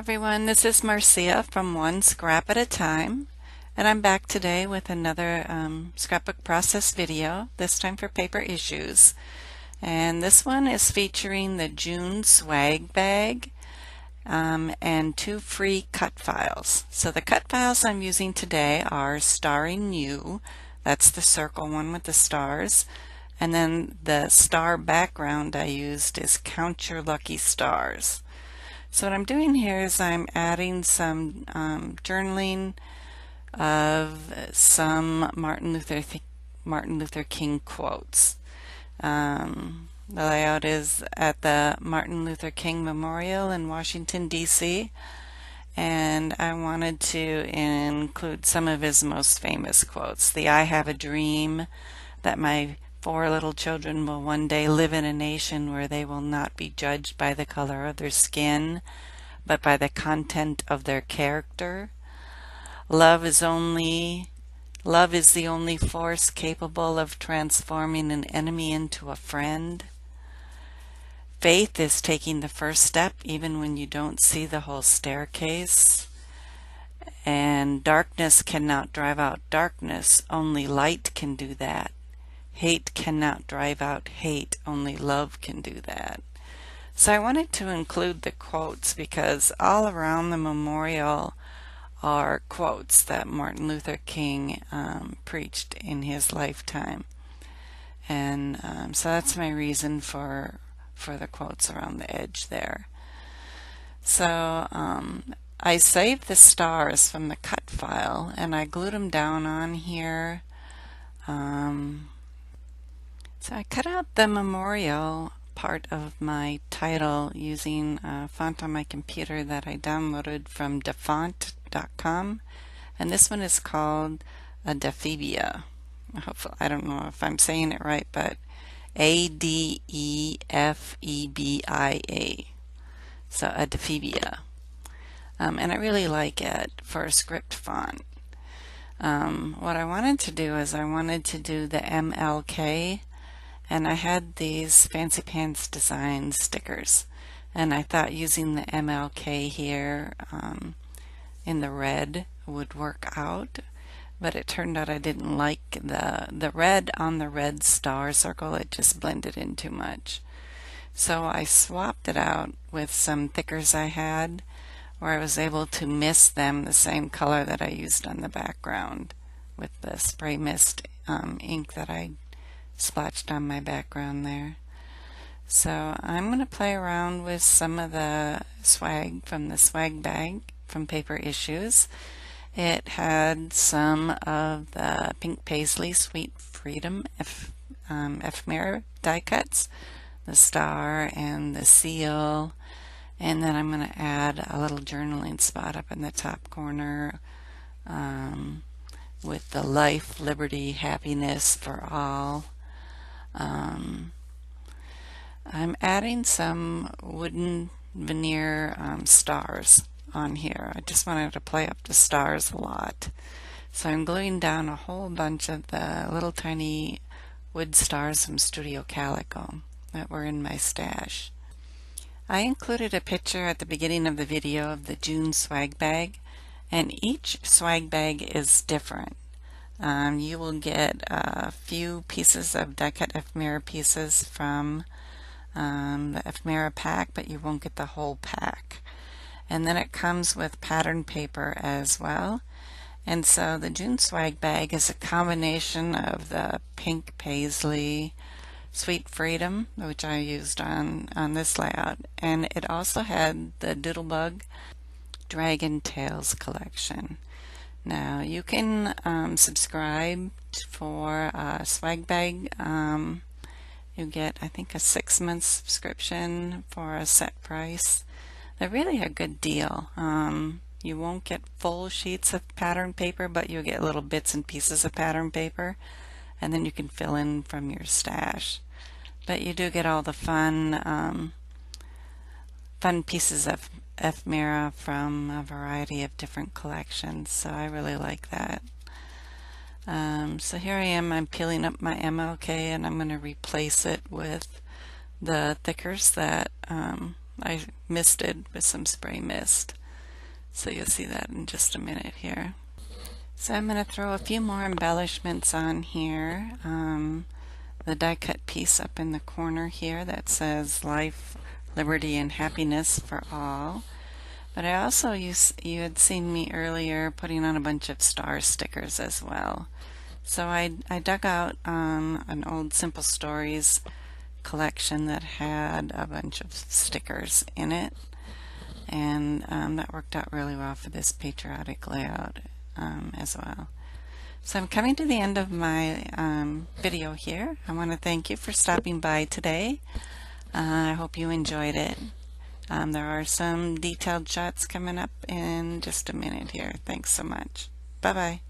everyone, this is Marcia from One Scrap at a Time, and I'm back today with another scrapbook process video, this time for paper issues. And this one is featuring the June swag bag and 2 free cut files. So the cut files I'm using today are Starring You, that's the circle one with the stars, and then the star background I used is Count Your Lucky Stars. So what I'm doing here is I'm adding some journaling of some Martin Luther King quotes. The layout is at the Martin Luther King Memorial in Washington, D.C., and I wanted to include some of his most famous quotes. The I have a dream that my 4 little children will one day live in a nation where they will not be judged by the color of their skin, but by the content of their character. Love is the only force capable of transforming an enemy into a friend. Faith is taking the first step even when you don't see the whole staircase. And darkness cannot drive out darkness, only light can do that. Hate cannot drive out hate, only love can do that. So I wanted to include the quotes because all around the memorial are quotes that Martin Luther King preached in his lifetime. And so that's my reason for the quotes around the edge there. So I saved the stars from the cut file and I glued them down on here. So I cut out the memorial part of my title using a font on my computer that I downloaded from defont.com, and this one is called a Defebia. Hopefully, I don't know if I'm saying it right, but Adefebia. So a Defebia. And I really like it for a script font. What I wanted to do is I wanted to do the MLK, and I had these Fancy Pants Design stickers, and I thought using the MLK here in the red would work out, but it turned out I didn't like the red on the red star circle. It just blended in too much. So I swapped it out with some thickers I had, where I was able to mist them the same color that I used on the background with the spray mist ink that I splotched on my background there. So I'm going to play around with some of the swag from the swag bag from Paper Issues. It had some of the Pink Paisley Sweet Freedom ephemera die cuts, the star and the seal, and then I'm going to add a little journaling spot up in the top corner with the life, liberty, happiness for all. I'm adding some wooden veneer stars on here. I just wanted to play up the stars a lot. So I'm gluing down a whole bunch of the little tiny wood stars from Studio Calico that were in my stash. I included a picture at the beginning of the video of the June swag bag, and each swag bag is different. You will get a few pieces of die cut ephemera pieces from the ephemera pack, but you won't get the whole pack. And then it comes with pattern paper as well. And so the June swag bag is a combination of the Pink Paisley Sweet Freedom, which I used on this layout, and it also had the Doodlebug Dragon Tales collection. Now you can subscribe for a swag bag. You get, I think, a 6-month subscription for a set price. They're really a good deal. You won't get full sheets of pattern paper, but you'll get little bits and pieces of pattern paper, and then you can fill in from your stash. But you do get all the fun pieces of ephemera from a variety of different collections, so I really like that. So here I am, I'm peeling up my MLK, and I'm going to replace it with the thickers that I misted with some spray mist. So you'll see that in just a minute here. So I'm going to throw a few more embellishments on here. The die cut piece up in the corner here that says life, liberty, and happiness for all. But I also, you had seen me earlier putting on a bunch of star stickers as well. So I dug out an old Simple Stories collection that had a bunch of stickers in it, and that worked out really well for this patriotic layout as well. So I'm coming to the end of my video here. I want to thank you for stopping by today. I hope you enjoyed it. There are some detailed shots coming up in just a minute here. Thanks so much. Bye-bye.